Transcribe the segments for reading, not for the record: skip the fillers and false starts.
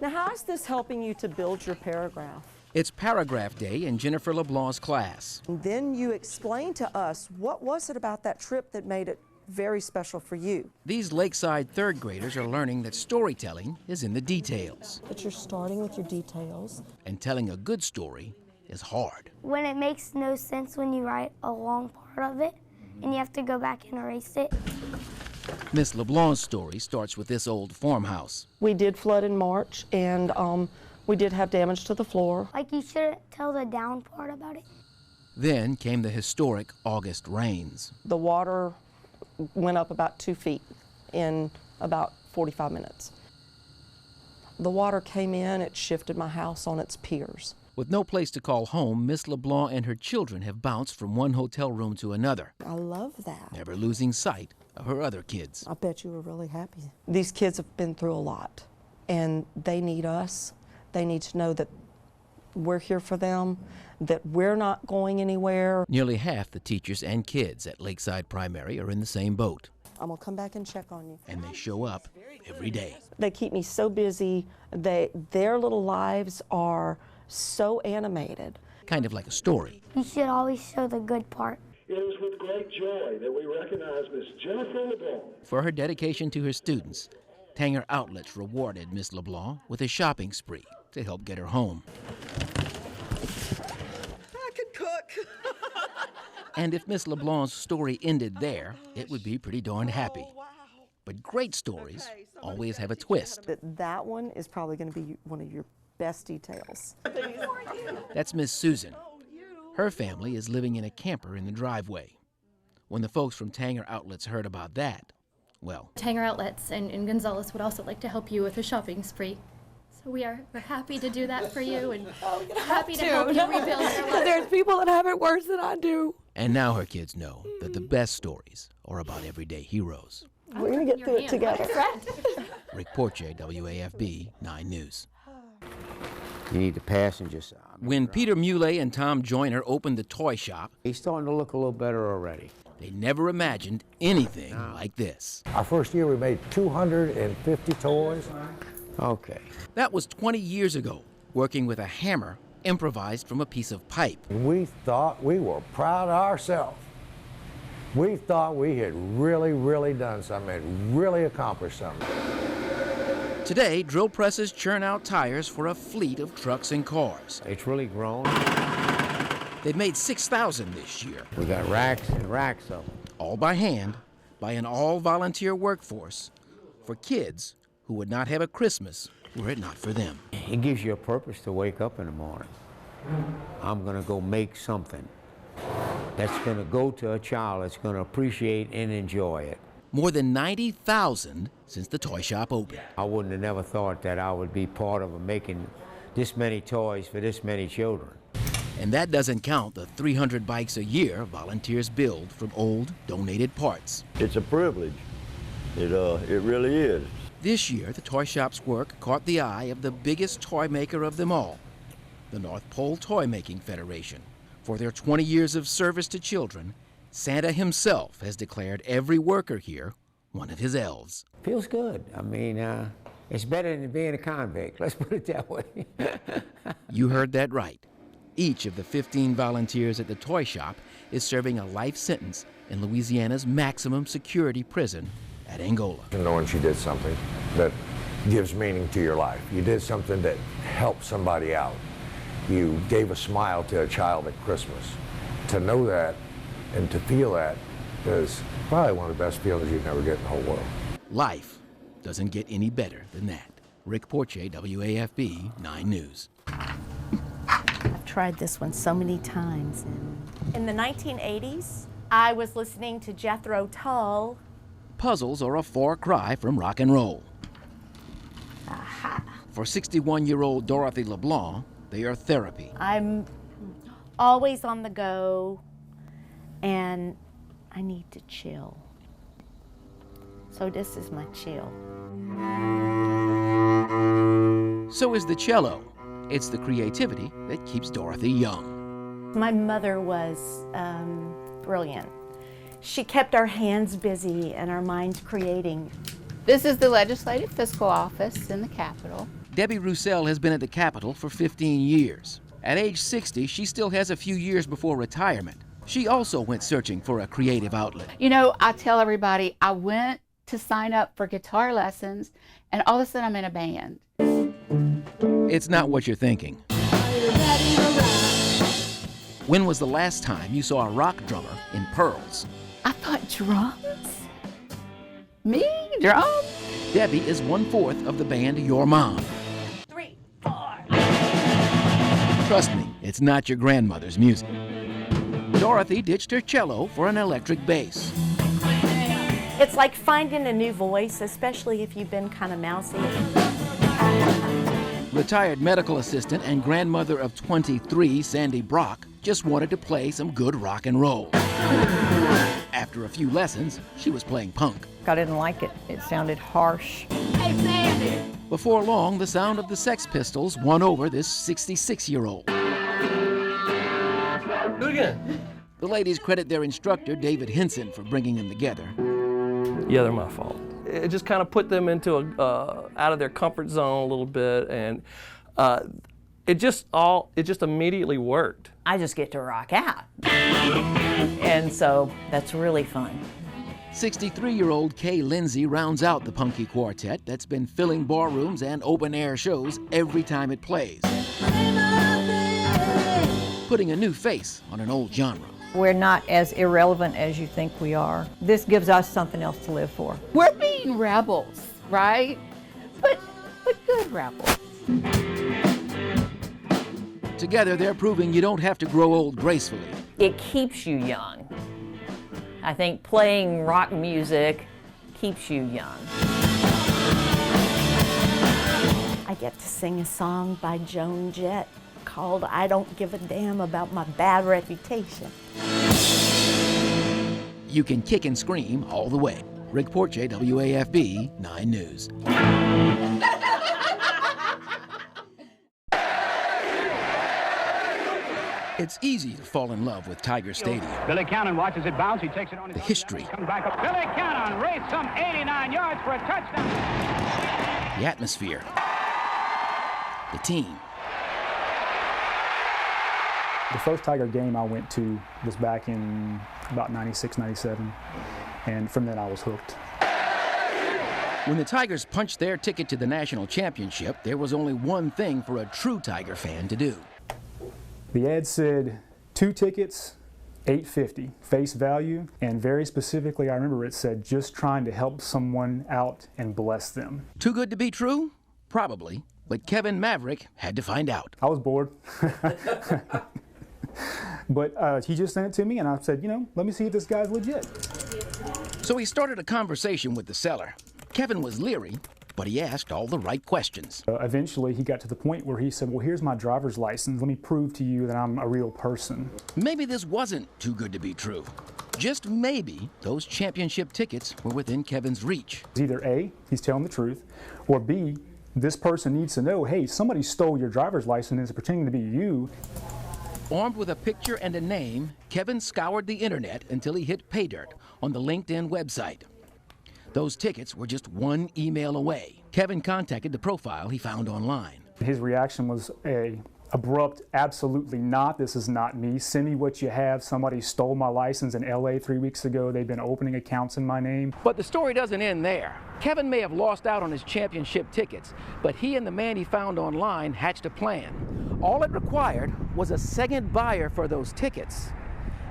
Now, how is this helping you to build your paragraph? It's paragraph day in Jennifer LeBlanc's class. And then you explain to us what was it about that trip that made it very special for you. These Lakeside third graders are learning that storytelling is in the details. That you're starting with your details. And telling a good story is hard. When it makes no sense when you write a long part of it and you have to go back and erase it. Miss LeBlanc's story starts with this old farmhouse. We did flood in March, and we did have damage to the floor. Like, you shouldn't tell the down part about it. Then came the historic August rains. The water went up about 2 feet in about 45 minutes. The water came in, it shifted my house on its piers. With no place to call home, Miss LeBlanc and her children have bounced from one hotel room to another, I love that. never losing sight of her other kids. I bet you were really happy. These kids have been through a lot, and they need us. They need to know that we're here for them, that we're not going anywhere. Nearly half the teachers and kids at Lakeside Primary are in the same boat, I'm gonna come back and check on you. and they show up every day. They keep me so busy. Their little lives are so animated. Kind of like a story. You should always show the good part. It is with great joy that we recognize Miss Jennifer LeBlanc. For her dedication to her students, Tanger Outlets rewarded Miss LeBlanc with a shopping spree to help get her home. I could cook. And if Miss LeBlanc's story ended there, it would be pretty darn happy. Oh, wow. But great stories always have a twist. That one is probably gonna be one of your best details. That's Miss Susan. Her family is living in a camper in the driveway. When the folks from Tanger Outlets heard about that, well, Tanger Outlets and Gonzales would also like to help you with a shopping spree. So we're happy to do that for you and happy to help you rebuild your life. There's people that have it worse than I do. and now her kids know that the best stories are about everyday heroes. We're gonna get through it together. Rick Portier, WAFB 9 News. You need the passenger side. When Peter Muley and Tom Joyner opened the toy shop, He's starting to look a little better already. they never imagined anything like this. Our first year we made 250 toys. Okay. That was 20 years ago, working with a hammer improvised from a piece of pipe. We thought we were proud of ourselves. We thought we had really done something, had really accomplished something. Today, drill presses churn out tires for a fleet of trucks and cars. It's really grown. They've made 6,000 this year, We got racks and racks of them. all by hand, by an all-volunteer workforce, for kids who would not have a Christmas were it not for them. It gives you a purpose to wake up in the morning. I'm going to go make something that's going to go to a child that's going to appreciate and enjoy it. More than 90,000 since the toy shop opened. I wouldn't have never thought that I would be part of making this many toys for this many children. And that doesn't count the 300 bikes a year volunteers build from old, donated parts. It's a privilege. It really is. This year, the toy shop's work caught the eye of the biggest toy maker of them all, the North Pole Toy Making Federation. For their 20 years of service to children, Santa himself has declared every worker here one of his elves. Feels good. I mean, it's better than being a convict. Let's put it that way. You heard that right. Each of the 15 volunteers at the toy shop is serving a life sentence in Louisiana's maximum security prison at Angola. Knowing you did something that gives meaning to your life. You did something that helped somebody out. You gave a smile to a child at Christmas. To know that and to feel that is probably one of the best feelings you'd never get in the whole world. Life doesn't get any better than that. Rick Portier, WAFB 9 News. I've tried this one so many times. In the 1980s, I was listening to Jethro Tull. Puzzles are a far cry from rock and roll. Aha. For 61-year-old Dorothy LeBlanc, they are therapy. I'm always on the go, and I need to chill. So this is my chill. So is the cello. It's the creativity that keeps Dorothy young. My mother was brilliant. She kept our hands busy and our minds creating. This is the Legislative Fiscal Office in the Capitol. Debbie Roussel has been at the Capitol for 15 years. At age 60, she still has a few years before retirement. She also went searching for a creative outlet. You know, I tell everybody I went to sign up for guitar lessons, and all of a sudden I'm in a band. It's not what you're thinking. When was the last time you saw a rock drummer in pearls? I thought drums? Me? Drums? Debbie is 1/4 of the band Your Mom. 3, 4. Trust me, it's not your grandmother's music. Dorothy ditched her cello for an electric bass. It's like finding a new voice, especially if you've been kind of mousy. Retired medical assistant and grandmother of 23, Sandy Brock, just wanted to play some good rock and roll. After a few lessons, she was playing punk. I didn't like it. It sounded harsh. Hey, Sandy! Before long, the sound of the Sex Pistols won over this 66-year-old. Do it again. The ladies credit their instructor, David Henson, for bringing them together. Yeah, they're my fault. It just kind of put them into out of their comfort zone a little bit, and it just immediately worked. I just get to rock out. And so that's really fun. 63-year-old Kay Lindsay rounds out the punky quartet that's been filling barrooms and open-air shows every time it plays, putting a new face on an old genre. We're not as irrelevant as you think we are. This gives us something else to live for. We're being rebels, right? But good rebels. Together, they're proving you don't have to grow old gracefully. It keeps you young. I think playing rock music keeps you young. I get to sing a song by Joan Jett called I Don't Give a Damn About My Bad Reputation. You can kick and scream all the way. Rick Portier, WAFB 9 News. It's easy to fall in love with Tiger Stadium. Billy Cannon watches it bounce. He takes it on his the history. Comes back up. Billy Cannon raced some 89 yards for a touchdown. The atmosphere. The team. The first Tiger game I went to was back in about 96, 97, and from then I was hooked. When the Tigers punched their ticket to the national championship, there was only one thing for a true Tiger fan to do. The ad said 2 tickets, $8.50 face value, and very specifically I remember it said just trying to help someone out and bless them. Too good to be true? Probably, but Kevin Maverick had to find out. I was bored. But he just sent it to me and I said, you know, let me see if this guy's legit. So he started a conversation with the seller. Kevin was leery, but he asked all the right questions. Eventually he got to the point where he said, well, here's my driver's license. Let me prove to you that I'm a real person. Maybe this wasn't too good to be true. Just maybe those championship tickets were within Kevin's reach. Either A, he's telling the truth, or B, this person needs to know, hey, somebody stole your driver's license and is pretending to be you. Armed with a picture and a name, Kevin scoured the internet until he hit pay dirt on the LinkedIn website. Those tickets were just one email away. Kevin contacted the profile he found online. His reaction was abrupt, absolutely not, this is not me. Send me what you have. Somebody stole my license in LA 3 weeks ago. They've been opening accounts in my name. But the story doesn't end there. Kevin may have lost out on his championship tickets, but he and the man he found online hatched a plan. All it required was a second buyer for those tickets.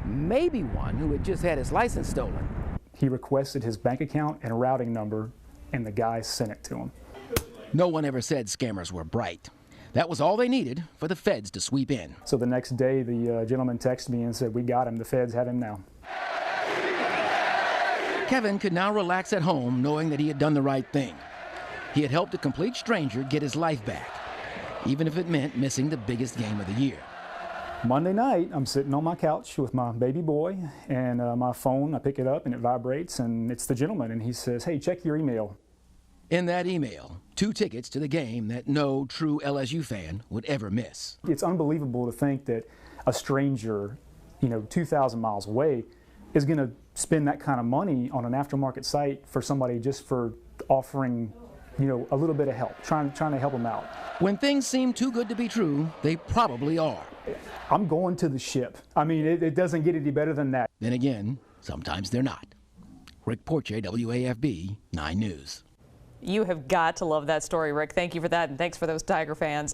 Maybe one who had just had his license stolen. He requested his bank account and routing number, and the guy sent it to him. No one ever said scammers were bright. That was all they needed for the feds to sweep in. So the next day, the gentleman texted me and said, we got him, the feds have him now. Kevin could now relax at home knowing that he had done the right thing. He had helped a complete stranger get his life back, even if it meant missing the biggest game of the year. Monday night, I'm sitting on my couch with my baby boy, and my phone, I pick it up and it vibrates, and it's the gentleman, and he says, hey, check your email. In that email, 2 tickets to the game that no true LSU fan would ever miss. It's unbelievable to think that a stranger, 2,000 miles away, is going to spend that kind of money on an aftermarket site for somebody just for offering you know, a little bit of help, trying to help them out. When things seem too good to be true, they probably are. I'm going to the ship. I mean, it doesn't get any better than that. Then again, sometimes they're not. Rick Portier, WAFB 9 News. You have got to love that story, Rick. Thank you for that, and thanks for those Tiger fans.